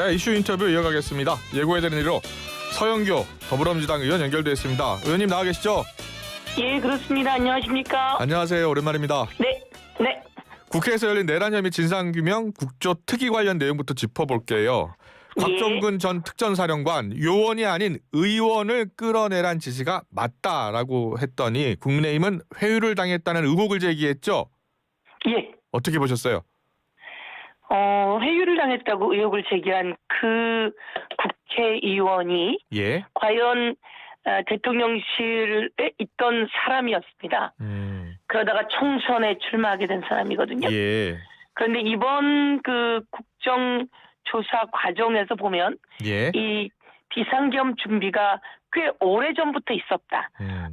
네, 이슈 인터뷰 이어가겠습니다. 예고해드린 대로 서영교 더불어민주당 의원 연결되어 있습니다. 의원님 나와 계시죠? 예, 그렇습니다. 안녕하십니까? 안녕하세요. 오랜만입니다. 네. 국회에서 열린 내란 혐의 진상규명 국조 특위 관련 내용부터 짚어볼게요. 곽종근 전 특전사령관 요원이 아닌 의원을 끌어내란 지시가 맞다라고 했더니 국민의힘은 회유를 당했다는 의혹을 제기했죠. 예. 어떻게 보셨어요? 회유를 당했다고 의혹을 제기한 그 국회의원이 예. 과연 대통령실에 있던 사람이었습니다. 그러다가 총선에 출마하게 된 사람이거든요. 예. 그런데 이번 그 국정조사 과정에서 보면 예. 이 비상겸 준비가 꽤 오래전부터 있었다.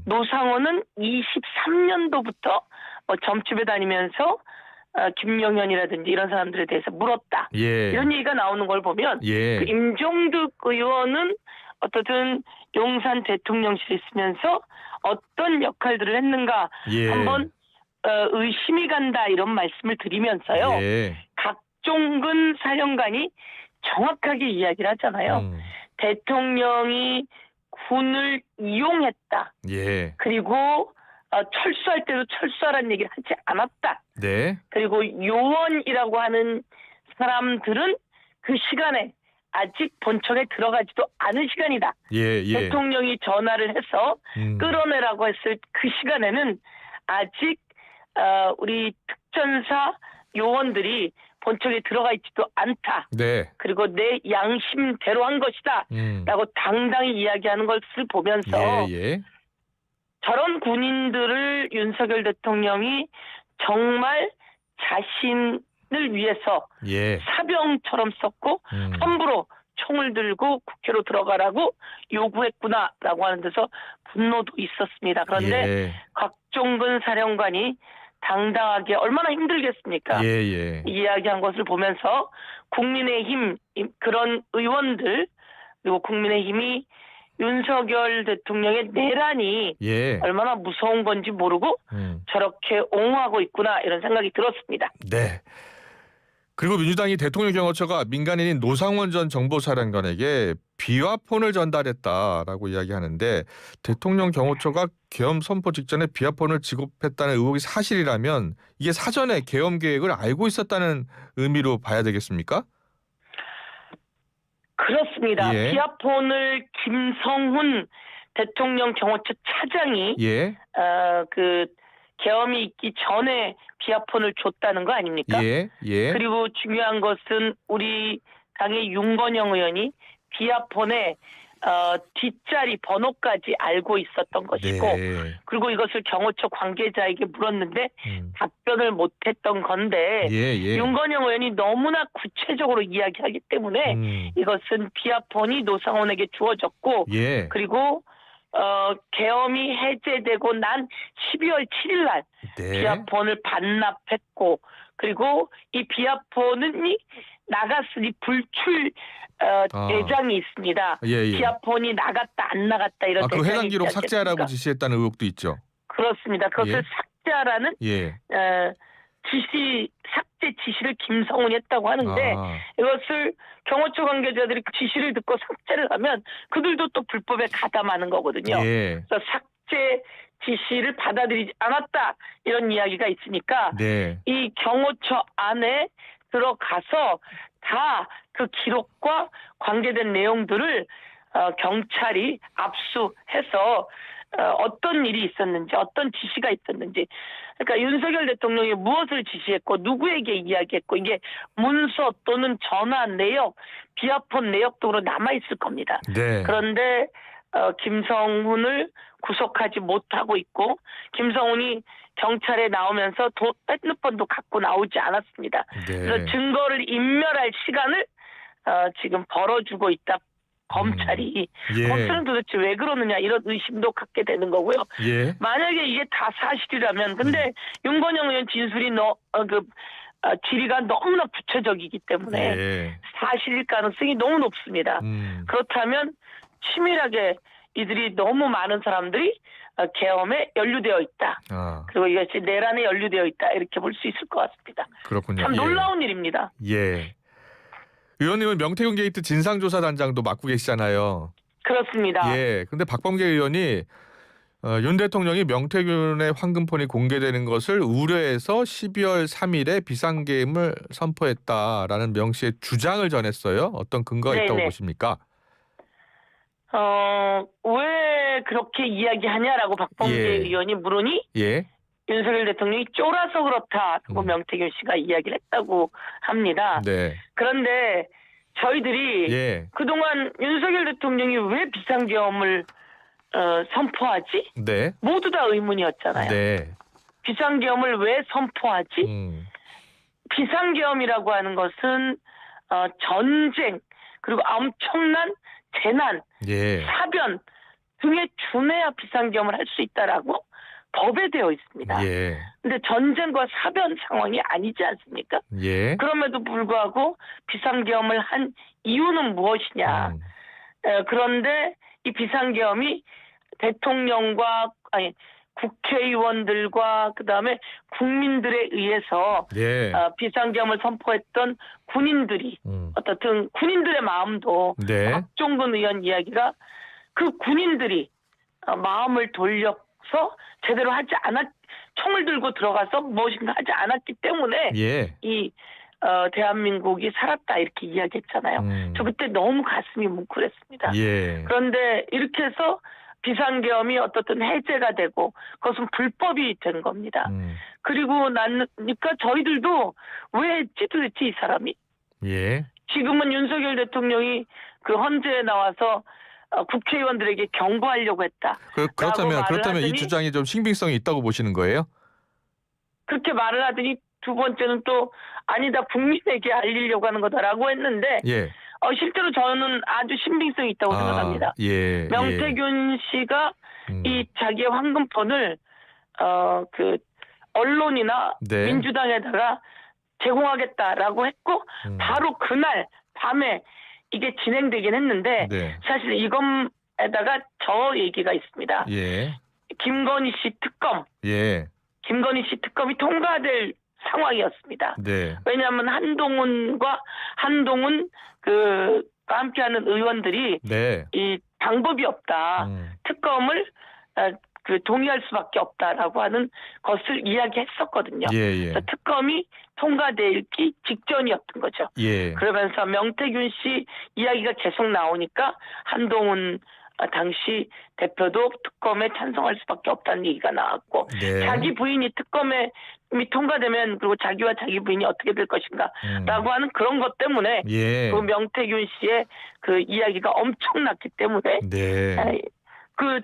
노상원은 23년도부터 점집에 다니면서 김용현이라든지 이런 사람들에 대해서 물었다. 예. 이런 얘기가 나오는 걸 보면 예. 그 임종득 의원은 어떻든 용산 대통령실에 있으면서 어떤 역할들을 했는가 예. 한번 의심이 간다 이런 말씀을 드리면서요. 예. 곽종근 사령관이 정확하게 이야기를 하잖아요. 대통령이 군을 이용했다. 예. 그리고 철수할 때도 철수하라는 얘기를 하지 않았다. 네. 그리고 요원이라고 하는 사람들은 그 시간에 아직 본청에 들어가지도 않은 시간이다. 예. 예. 대통령이 전화를 해서 끌어내라고 했을 그 시간에는 아직 우리 특전사 요원들이 본청에 들어가 있지도 않다. 네. 그리고 내 양심대로 한 것이다. 라고 당당히 이야기하는 것을 보면서 예. 저런 군인들을 윤석열 대통령이 정말 자신을 위해서 예. 사병처럼 썼고 함부로 총을 들고 국회로 들어가라고 요구했구나라고 하는 데서 분노도 있었습니다. 그런데 예. 곽종근 사령관이 당당하게 얼마나 힘들겠습니까? 예. 이야기한 것을 보면서 국민의힘 그런 의원들 그리고 국민의힘이 윤석열 대통령의 내란이 예. 얼마나 무서운 건지 모르고 저렇게 옹호하고 있구나 이런 생각이 들었습니다. 네. 그리고 민주당이 대통령 경호처가 민간인인 노상원 전 정보사령관에게 비화폰을 전달했다라고 이야기하는데 대통령 경호처가 계엄 선포 직전에 비화폰을 지급했다는 의혹이 사실이라면 이게 사전에 계엄 계획을 알고 있었다는 의미로 봐야 되겠습니까? 그렇습니다. 예. 비화폰을 김성훈 대통령 경호처 차장이 예. 그 계엄이 있기 전에 비화폰을 줬다는 거 아닙니까? 예. 그리고 중요한 것은 우리 당의 윤건영 의원이 비화폰에 뒷자리 번호까지 알고 있었던 것이고 네. 그리고 이것을 경호처 관계자에게 물었는데 답변을 못했던 건데 예. 윤건영 의원이 너무나 구체적으로 이야기하기 때문에 이것은 비화폰이 노상원에게 주어졌고 예. 그리고 계엄이 해제되고 난 12월 7일 날 네. 비화폰을 반납했고 그리고 이 비화폰이 나갔으니 불출 대장이 있습니다. 예. 비화폰이 나갔다 안 나갔다 이런 그 대장이 해당 기록 있지 삭제하라고 않겠습니까? 지시했다는 의혹도 있죠. 그렇습니다. 그것을 예. 삭제하라는 예. 삭제 지시를 김성훈이 했다고 하는데 이것을 경호처 관계자들이 그 지시를 듣고 삭제를 하면 그들도 또 불법에 가담하는 거거든요. 예. 그래서 삭제 지시를 받아들이지 않았다 이런 이야기가 있으니까 네. 이 경호처 안에 들어가서 다 그 기록과 관계된 내용들을 경찰이 압수해서 어떤 일이 있었는지 어떤 지시가 있었는지 그러니까 윤석열 대통령이 무엇을 지시했고 누구에게 이야기했고 이게 문서 또는 전화 내역 비화폰 내역 등으로 남아있을 겁니다. 네. 그런데 김성훈을 구속하지 못하고 있고 김성훈이 경찰에 나오면서 핸드폰도 갖고 나오지 않았습니다. 네. 그래서 증거를 인멸할 시간을 지금 벌어주고 있다. 검찰이. 예. 검찰은 도대체 왜 그러느냐 이런 의심도 갖게 되는 거고요. 예. 만약에 이게 다 사실이라면 근데 윤건영 의원 진술이 지리가 너무나 구체적이기 때문에 예. 사실일 가능성이 너무 높습니다. 그렇다면 치밀하게 이들이 너무 많은 사람들이 계엄에 연루되어 있다. 그리고 이것이 내란에 연루되어 있다. 이렇게 볼 수 있을 것 같습니다. 그렇군요. 참 놀라운 일입니다. 예. 의원님은 명태균 게이트 진상조사단장도 맡고 계시잖아요. 그렇습니다. 예. 근데 박범계 의원이 윤 대통령이 명태균의 황금폰이 공개되는 것을 우려해서 12월 3일에 비상계엄을 선포했다라는 명시의 주장을 전했어요. 어떤 근거가 있다고 네네. 보십니까? 왜 그렇게 이야기하냐라고 박범계 예. 의원이 물으니 예. 윤석열 대통령이 쫄아서 그렇다고 명태균 씨가 이야기를 했다고 합니다. 네. 그런데 저희들이 예. 그동안 윤석열 대통령이 왜 비상계엄을 선포하지? 네. 모두 다 의문이었잖아요. 네. 비상계엄을 왜 선포하지? 비상계엄이라고 하는 것은 전쟁 그리고 엄청난 재난, 예. 사변 등에 준해야 비상계엄을 할 수 있다라고 법에 되어 있습니다. 예. 근데 전쟁과 사변 상황이 아니지 않습니까? 예. 그럼에도 불구하고 비상계엄을 한 이유는 무엇이냐? 그런데 이 비상계엄이 대통령과 국회의원들과 그다음에 국민들에 의해서 예. 비상계엄을 선포했던 군인들이 어떻든 군인들의 마음도 네. 박종근 의원 이야기가 그 군인들이 마음을 돌려서 제대로 하지 총을 들고 들어가서 무엇인가 하지 않았기 때문에 예. 이 대한민국이 살았다 이렇게 이야기했잖아요. 저 그때 너무 가슴이 뭉클했습니다. 예. 그런데 이렇게 해서 비상계엄이 어떻든 해제가 되고 그것은 불법이 된 겁니다. 그리고 나니까 저희들도 왜 했지 도대체 이 사람이? 예. 지금은 윤석열 대통령이 그 헌재에 나와서 국회의원들에게 경고하려고 했다. 그렇다면 이 주장이 좀 신빙성이 있다고 보시는 거예요? 그렇게 말을 하더니 두 번째는 또 아니다 국민에게 알리려고 하는 거다라고 했는데 예. 실제로 저는 아주 신빙성이 있다고 생각합니다. 예. 명태균 씨가 이 자기의 황금폰을 그 언론이나 네. 민주당에다가 제공하겠다라고 했고 바로 그날 밤에 이게 진행되긴 했는데 네. 사실 이것에다가 저 얘기가 있습니다. 예. 김건희 씨 특검. 예. 김건희 씨 특검이 통과될 상황이었습니다. 네. 왜냐하면 한동훈 함께하는 의원들이 네. 이 방법이 없다. 특검을 동의할 수밖에 없다라고 하는 것을 이야기했었거든요. 예. 그래서 특검이 통과되기 직전이었던 거죠. 예. 그러면서 명태균 씨 이야기가 계속 나오니까 한동훈 당시 대표도 특검에 찬성할 수밖에 없다는 얘기가 나왔고 네. 자기 부인이 특검에 통과되면 그리고 자기와 자기 부인이 어떻게 될 것인가라고 하는 그런 것 때문에 예. 그 명태균 씨의 그 이야기가 엄청났기 때문에 네. 그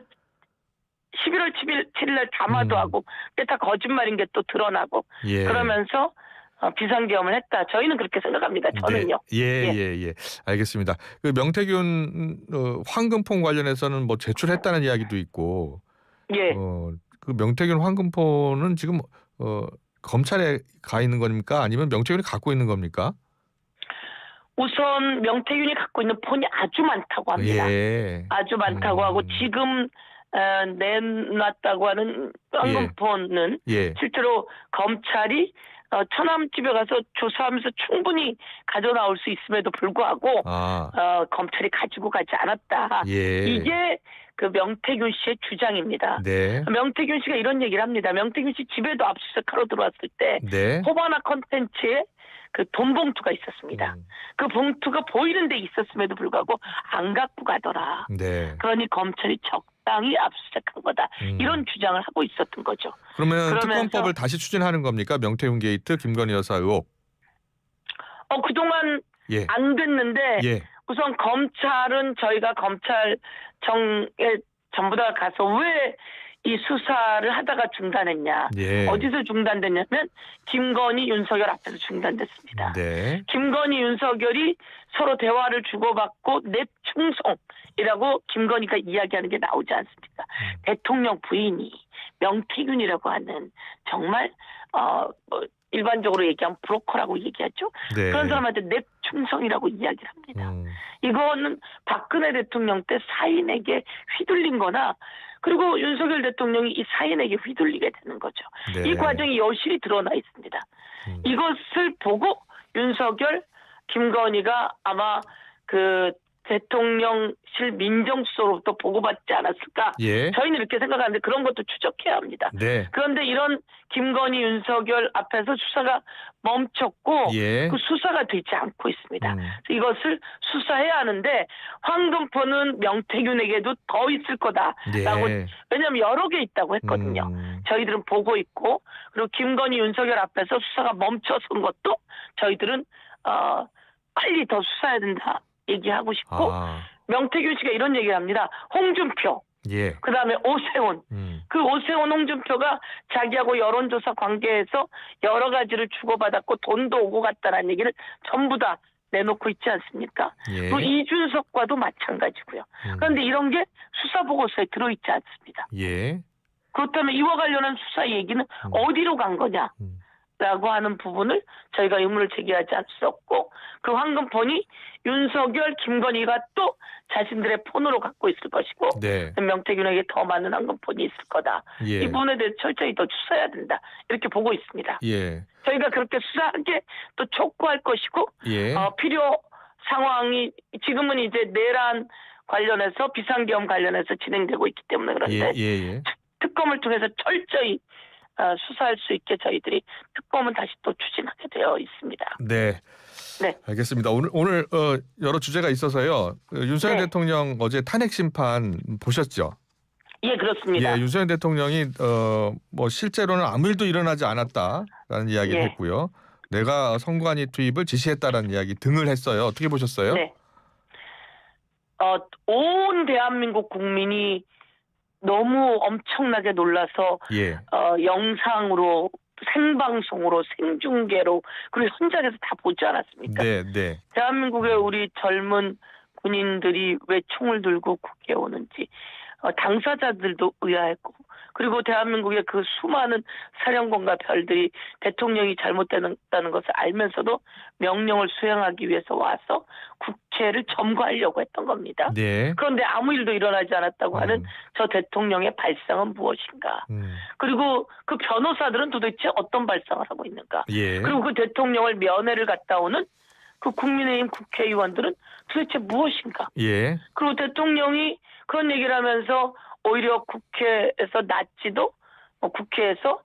11월 7일 날 담화도 하고 그게 다 거짓말인 게 또 드러나고 예. 그러면서 비상계엄을 했다. 저희는 그렇게 생각합니다. 저는요. 네. 예. 알겠습니다. 그 명태균 황금폰 관련해서는 뭐 제출했다는 이야기도 있고, 예. 그 명태균 황금폰은 지금 검찰에 가 있는 겁니까? 아니면 명태균이 갖고 있는 겁니까? 우선 명태균이 갖고 있는 폰이 아주 많다고 합니다. 예. 아주 많다고 하고 지금 내놨다고 하는 황금폰은 실제로 검찰이 처남집에 가서 조사하면서 충분히 가져나올 수 있음에도 불구하고 검찰이 가지고 가지 않았다. 예. 이게 그 명태균 씨의 주장입니다. 네. 명태균 씨가 이런 얘기를 합니다. 명태균 씨 집에도 압수수색하러 들어왔을 때 네. 호바나 컨텐츠에 그 돈 봉투가 있었습니다. 그 봉투가 보이는 데 있었음에도 불구하고 안 갖고 가더라. 네. 그러니 검찰이 적당히 압수수색한 거다. 이런 주장을 하고 있었던 거죠. 그러면 특검법을 다시 추진하는 겁니까? 명태균 게이트, 김건희 여사 의혹. 그동안 안 됐는데 우선 검찰은 저희가 검찰청에 전부 다 가서 왜 이 수사를 하다가 중단했냐. 어디서 중단됐냐면 김건희, 윤석열 앞에서 중단됐습니다. 네. 김건희, 윤석열이 서로 대화를 주고받고 내 충성이라고 김건희가 이야기하는 게 나오지 않습니까? 대통령 부인이 명태균이라고 하는 정말 일반적으로 얘기하면 브로커라고 얘기하죠. 네. 그런 사람한테 내 충성이라고 이야기를 합니다. 이거는 박근혜 대통령 때 사인에게 휘둘린 거나 그리고 윤석열 대통령이 이 사인에게 휘둘리게 되는 거죠. 네. 이 과정이 여실히 드러나 있습니다. 이것을 보고 윤석열 김건희가 아마 그 대통령실 민정수석으로부터 보고받지 않았을까? 예. 저희는 이렇게 생각하는데 그런 것도 추적해야 합니다. 네. 그런데 이런 김건희, 윤석열 앞에서 수사가 멈췄고 예. 그 수사가 되지 않고 있습니다. 음. 이것을 수사해야 하는데 황금폰은 명태균에게도 더 있을 거다라고 예. 왜냐하면 여러 개 있다고 했거든요. 저희들은 보고 있고 그리고 김건희, 윤석열 앞에서 수사가 멈춰선 것도 저희들은 빨리 더 수사해야 된다 얘기하고 싶고 명태균 씨가 이런 얘기를 합니다. 홍준표 예. 그다음에 오세훈 그 오세훈 홍준표가 자기하고 여론조사 관계에서 여러 가지를 주고받았고 돈도 오고 갔다라는 얘기를 전부 다 내놓고 있지 않습니까? 예. 또 이준석과도 마찬가지고요. 그런데 이런 게 수사보고서에 들어있지 않습니다. 예. 그렇다면 이와 관련한 수사 얘기는 어디로 간 거냐? 라고 하는 부분을 저희가 의문을 제기하지 않을 수 없고 그 황금폰이 윤석열, 김건희가 또 자신들의 폰으로 갖고 있을 것이고 네. 명태균에게 더 많은 황금폰이 있을 거다. 예. 이 부분에 대해서 철저히 더 수사해야 된다. 이렇게 보고 있습니다. 예. 저희가 그렇게 수사하게 또 촉구할 것이고 예. 필요 상황이 지금은 이제 내란 관련해서 비상계엄 관련해서 진행되고 있기 때문에 그런데 예. 특검을 통해서 철저히 수사할 수 있게 저희들이 특검은 다시 또 추진하게 되어 있습니다. 네. 네. 알겠습니다. 오늘 여러 주제가 있어서요. 윤석열 네. 대통령 어제 탄핵 심판 보셨죠? 예, 그렇습니다. 예, 윤석열 대통령이 뭐 실제로는 아무 일도 일어나지 않았다라는 이야기를 예. 했고요. 내가 선관위 투입을 지시했다라는 이야기 등을 했어요. 어떻게 보셨어요? 네. 온 대한민국 국민이 너무 엄청나게 놀라서 예. 영상으로 생방송으로 생중계로 그리고 현장에서 다 보지 않았습니까? 네. 대한민국의 우리 젊은 군인들이 왜 총을 들고 국회에 오는지 당사자들도 의아했고 그리고 대한민국의 그 수많은 사령관과 별들이 대통령이 잘못됐다는 것을 알면서도 명령을 수행하기 위해서 와서 국회를 점거하려고 했던 겁니다. 네. 그런데 아무 일도 일어나지 않았다고 하는 저 대통령의 발상은 무엇인가? 그리고 그 변호사들은 도대체 어떤 발상을 하고 있는가? 예. 그리고 그 대통령을 면회를 갔다 오는 그 국민의힘 국회의원들은 도대체 무엇인가? 예. 그리고 대통령이 그런 얘기를 하면서 오히려 국회에서 났지도 국회에서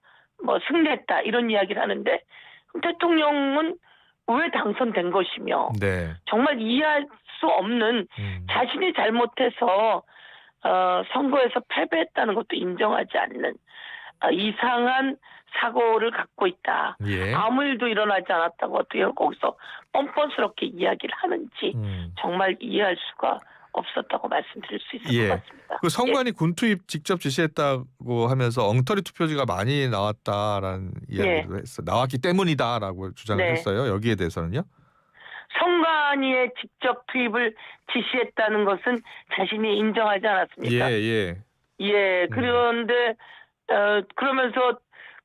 승리했다 이런 이야기를 하는데 대통령은 왜 당선된 것이며 네. 정말 이해할 수 없는 자신이 잘못해서 선거에서 패배했다는 것도 인정하지 않는 이상한 사고를 갖고 있다. 예. 아무 일도 일어나지 않았다고 어떻게 거기서 뻔뻔스럽게 이야기를 하는지 정말 이해할 수가 없었다고 말씀드릴 수 있을 예. 것 같습니다. 그 선관위 군 투입 직접 지시했다고 하면서 엉터리 투표지가 많이 나왔다라는 이야기도 했어. 나왔기 때문이다라고 주장을 네. 했어요. 여기에 대해서는요? 선관위의 직접 투입을 지시했다는 것은 자신이 인정하지 않았습니까? 예. 그런데 그러면서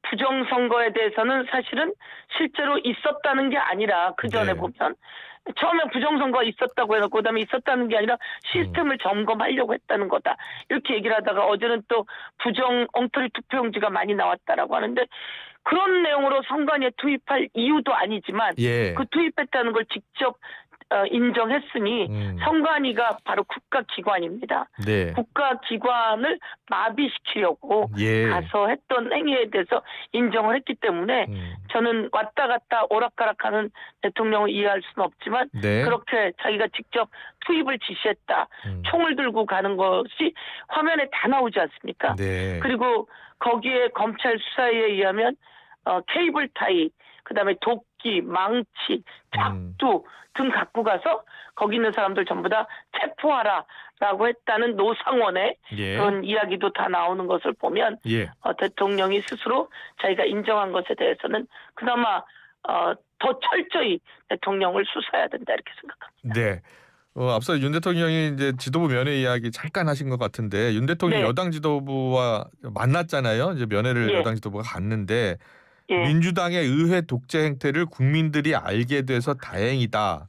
부정선거에 대해서는 사실은 실제로 있었다는 게 아니라 그 전에 네. 보면 처음에 부정선거가 있었다고 해놓고 그다음에 있었다는 게 아니라 시스템을 점검하려고 했다는 거다. 이렇게 얘기를 하다가 어제는 또 부정 엉터리 투표용지가 많이 나왔다라고 하는데 그런 내용으로 선관위에 투입할 이유도 아니지만 예. 그 투입했다는 걸 직접 인정했으니 선관위가 바로 국가기관입니다. 네. 국가기관을 마비시키려고 예. 가서 했던 행위에 대해서 인정을 했기 때문에 저는 왔다 갔다 오락가락하는 대통령을 이해할 수는 없지만 네. 그렇게 자기가 직접 투입을 지시했다. 총을 들고 가는 것이 화면에 다 나오지 않습니까? 네. 그리고 거기에 검찰 수사에 의하면 케이블 타이, 그다음에 도끼, 망치, 작두 등 갖고 가서 거기 있는 사람들 전부 다 체포하라라고 했다는 노상원의 예. 그런 이야기도 다 나오는 것을 보면 예. 대통령이 스스로 자기가 인정한 것에 대해서는 그나마 더 철저히 대통령을 수사해야 된다 이렇게 생각합니다. 네. 앞서 윤 대통령이 이제 지도부 면회 이야기 잠깐 하신 것 같은데 윤 대통령이 네. 여당 지도부와 만났잖아요. 이제 면회를 예. 여당 지도부가 갔는데 예. 민주당의 의회 독재 행태를 국민들이 알게 돼서 다행이다라는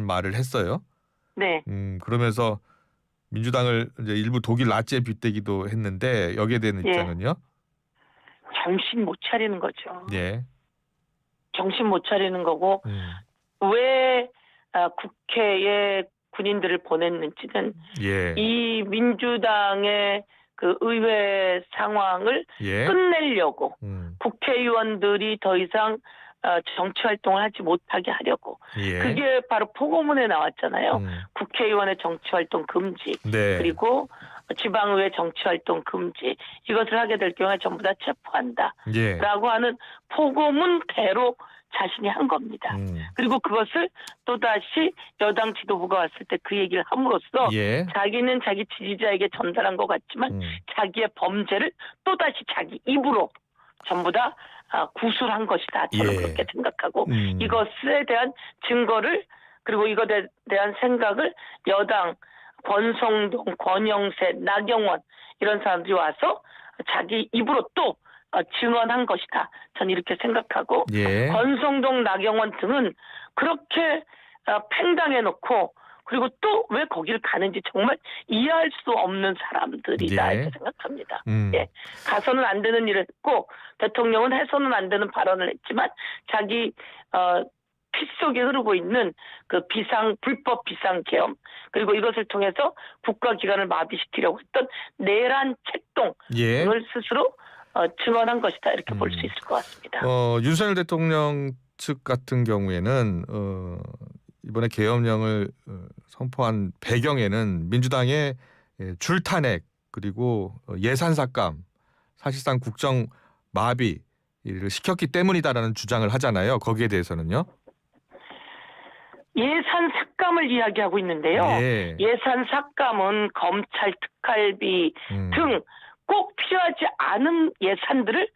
말을 했어요. 네. 그러면서 민주당을 이제 일부 독일 나치에 빗대기도 했는데 여기에 대한 예. 입장은요? 정신 못 차리는 거죠. 예. 정신 못 차리는 거고 왜 국회에 군인들을 보냈는지는 예. 이 민주당의 그 의회 상황을 예. 끝내려고 음. 국회의원들이 더 이상 정치 활동을 하지 못하게 하려고. 예. 그게 바로 포고문에 나왔잖아요. 음. 국회의원의 정치 활동 금지. 네. 그리고 지방의회 정치 활동 금지. 이것을 하게 될 경우에 전부 다 체포한다. 예. 라고 하는 포고문대로 자신이 한 겁니다. 그리고 그것을 또다시 여당 지도부가 왔을 때 그 얘기를 함으로써 예. 자기는 자기 지지자에게 전달한 것 같지만 자기의 범죄를 또다시 자기 입으로 전부 다 구술한 것이다. 저는 예. 그렇게 생각하고 이것에 대한 증거를 그리고 이것에 대한 생각을 여당 권성동, 권영세, 나경원 이런 사람들이 와서 자기 입으로 또 증언한 것이다. 저는 이렇게 생각하고 예. 권성동, 나경원 등은 그렇게 팽당해놓고 그리고 또 왜 거기를 가는지 정말 이해할 수 없는 사람들이다. 예. 이렇게 생각합니다. 예. 가서는 안 되는 일을 했고 대통령은 해서는 안 되는 발언을 했지만 자기 피 속에 흐르고 있는 그 불법 비상계엄 그리고 이것을 통해서 국가기관을 마비시키려고 했던 내란 책동을 예. 스스로 증언한 것이다. 이렇게 볼 수 있을 것 같습니다. 윤석열 대통령 측 같은 경우에는 이번에 계엄령을 선포한 배경에는 민주당의 줄탄핵 그리고 예산 삭감 사실상 국정 마비를 시켰기 때문이다라는 주장을 하잖아요. 거기에 대해서는요. 예산 삭감을 이야기하고 있는데요. 예. 예산 삭감은 검찰 특활비 등 꼭 필요하지 않은 예산들을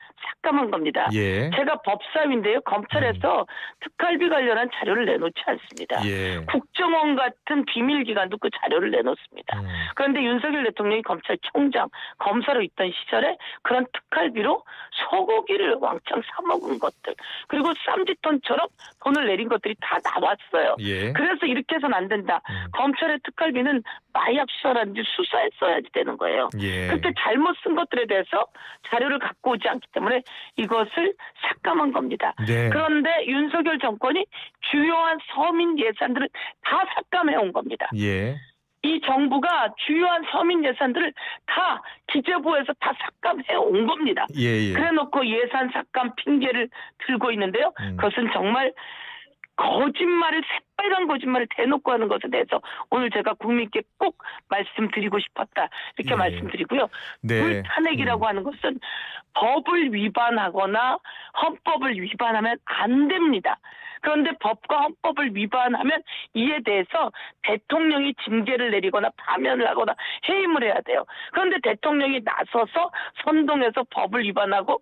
삭감한 겁니다. 예. 제가 법사위인데요. 검찰에서 특활비 관련한 자료를 내놓지 않습니다. 예. 국정원 같은 비밀기관도 그 자료를 내놓습니다. 그런데 윤석열 대통령이 검찰총장, 검사로 있던 시절에 그런 특활비로 소고기를 왕창 사먹은 것들 그리고 쌈짓돈처럼 돈을 내린 것들이 다 나왔어요. 예. 그래서 이렇게 해서는 안 된다. 검찰의 특활비는 마약 수사라든지 수사에 써야지 되는 거예요. 예. 그렇게 잘못 쓴 것들에 대해서 자료를 갖고 오지 않기 때문에 이것을 삭감한 겁니다. 네. 그런데 윤석열 정권이 주요한 서민 예산들을 다 삭감해 온 겁니다. 예. 이 정부가 주요한 서민 예산들을 다 기재부에서 다 삭감해 온 겁니다. 예. 그래놓고 예산 삭감 핑계를 들고 있는데요. 그것은 정말 거짓말을 새빨간 거짓말을 대놓고 하는 것에 대해서 오늘 제가 국민께 꼭 말씀드리고 싶었다. 이렇게 예. 말씀드리고요. 네. 불탄핵이라고 하는 것은 법을 위반하거나 헌법을 위반하면 안 됩니다. 그런데 법과 헌법을 위반하면 이에 대해서 대통령이 징계를 내리거나 파면을 하거나 해임을 해야 돼요. 그런데 대통령이 나서서 선동해서 법을 위반하고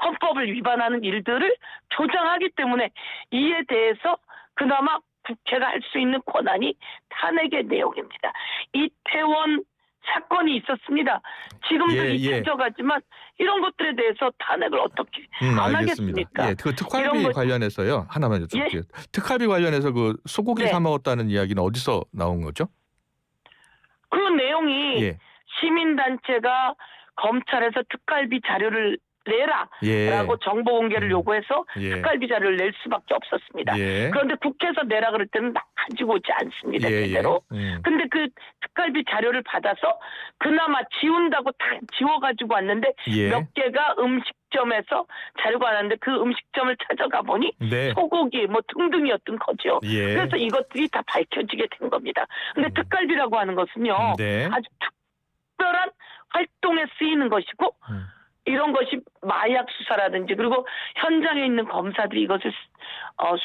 헌법을 위반하는 일들을 조장하기 때문에 이에 대해서 그나마 국회가 할 수 있는 권한이 탄핵의 내용입니다. 이태원 사건이 있었습니다. 지금도 잊혀져가지만 이런 것들에 대해서 탄핵을 어떻게 안 하겠습니까? 예, 그 특활비 관련해서요. 하나만 여쭤볼게요. 예? 특활비 관련해서 그 소고기 사 먹었다는 이야기는 어디서 나온 거죠? 그 내용이 시민단체가 검찰에서 특활비 자료를 내라라고 정보 공개를 요구해서 특활비 자료를 낼 수밖에 없었습니다. 그런데 국회에서 내라 그럴 때는 가지고 오지 않습니다. 제대로. 근데 그 특활비 자료를 받아서 그나마 지운다고 다 지워가지고 왔는데 몇 개가 음식점에서 자료가 나왔는데 그 음식점을 찾아가 보니 소고기 뭐 등등이었던 거죠. 그래서 이것들이 다 밝혀지게 된 겁니다. 근데 특활비라고 하는 것은요. 아주 특별한 활동에 쓰이는 것이고 이런 것이 마약 수사라든지 그리고 현장에 있는 검사들이 이것을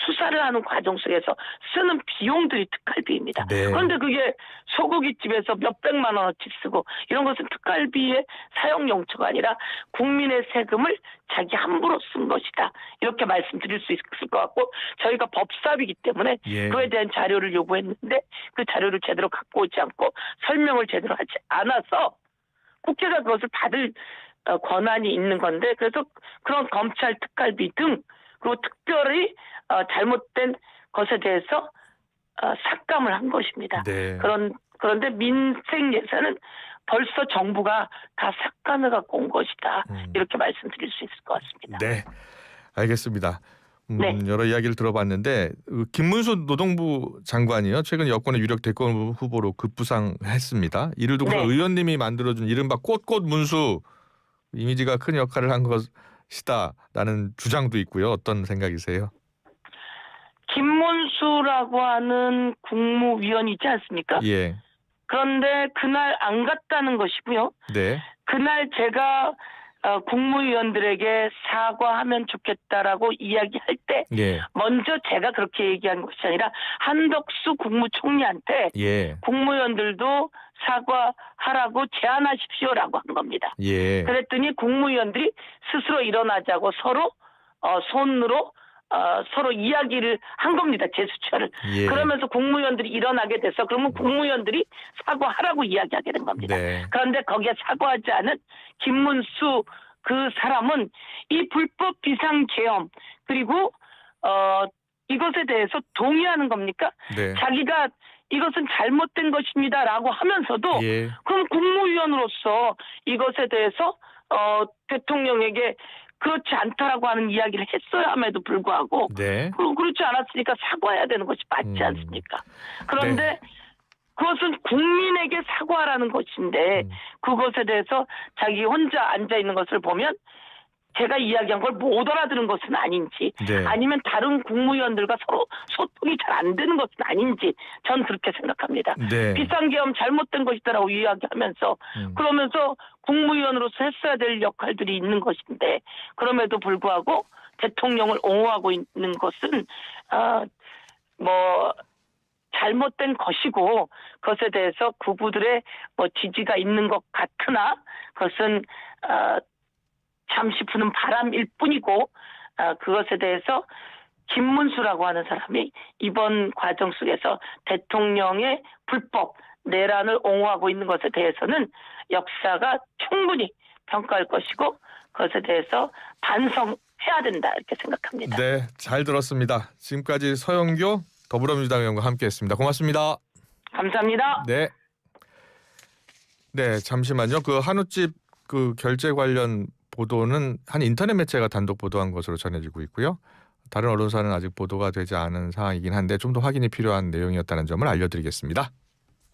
수사를 하는 과정 속에서 쓰는 비용들이 특활비입니다. 그런데 그게 소고기집에서 몇백만 원어치 쓰고 이런 것은 특활비의 사용 용처가 아니라 국민의 세금을 자기 함부로 쓴 것이다. 이렇게 말씀드릴 수 있을 것 같고 저희가 법사위이기 때문에 그에 대한 자료를 요구했는데 그 자료를 제대로 갖고 오지 않고 설명을 제대로 하지 않아서 국회가 그것을 받을 권한이 있는 건데 그래서 그런 검찰 특활비 등 그리고 특별히 잘못된 것에 대해서 삭감을 한 것입니다. 그런데 민생 예산은 벌써 정부가 다 삭감해 갖고 온 것이다. 이렇게 말씀드릴 수 있을 것 같습니다. 네, 알겠습니다. 네. 여러 이야기를 들어봤는데 김문수 노동부 장관이요 최근 여권의 유력 대권 후보로 급부상했습니다. 이를 두고서 네. 의원님이 만들어준 이른바 꽃꽃 문수 이미지가 큰 역할을 한 것이다라는 주장도 있고요. 어떤 생각이세요? 김문수라고 하는 국무위원이지 않습니까? 예, 그런데 그날 안 갔다는 것이고요. 네, 그날 제가 국무위원들에게 사과하면 좋겠다라고 이야기할 때 예, 먼저 제가 그렇게 얘기한 것이 아니라 한덕수 국무총리한테 예, 국무위원들도 사과하라고 제안하십시오라고 한 겁니다. 예, 그랬더니 국무위원들이 스스로 일어나자고 서로 손으로 서로 이야기를 한 겁니다. 제스처를. 예. 그러면서 국무위원들이 일어나게 돼서 그러면 국무위원들이 사과하라고 이야기하게 된 겁니다. 네. 그런데 거기에 사과하지 않은 김문수 그 사람은 이 불법 비상계엄 그리고 이것에 대해서 동의하는 겁니까? 네. 자기가 이것은 잘못된 것입니다라고 하면서도 예. 그럼 국무위원으로서 이것에 대해서 대통령에게 그렇지 않다라고 하는 이야기를 했어야 함에도 불구하고 네. 그렇지 않았으니까 사과해야 되는 것이 맞지 않습니까? 그런데 네. 그것은 국민에게 사과하라는 것인데 그것에 대해서 자기 혼자 앉아 있는 것을 보면 제가 이야기한 걸 못 알아들은 것은 아닌지 네. 아니면 다른 국무위원들과 서로 소통이 잘 안 되는 것은 아닌지 전 그렇게 생각합니다. 네. 비상계엄 잘못된 것이다라고 이야기하면서 그러면서 국무위원으로서 했어야 될 역할들이 있는 것인데 그럼에도 불구하고 대통령을 옹호하고 있는 것은 잘못된 것이고 그것에 대해서 그분들의 지지가 있는 것 같으나 그것은 잠시 부는 바람일 뿐이고 그것에 대해서 김문수라고 하는 사람이 이번 과정 속에서 대통령의 불법 내란을 옹호하고 있는 것에 대해서는 역사가 충분히 평가할 것이고 그것에 대해서 반성해야 된다 이렇게 생각합니다. 네, 잘 들었습니다. 지금까지 서영교 더불어민주당 의원과 함께했습니다. 고맙습니다. 감사합니다. 네. 네, 잠시만요. 그 한우집 그 결제 관련 보도는 한 인터넷 매체가 단독 보도한 것으로 전해지고 있고요. 다른 언론사는 아직 보도가 되지 않은 상황이긴 한데 좀 더 확인이 필요한 내용이었다는 점을 알려드리겠습니다.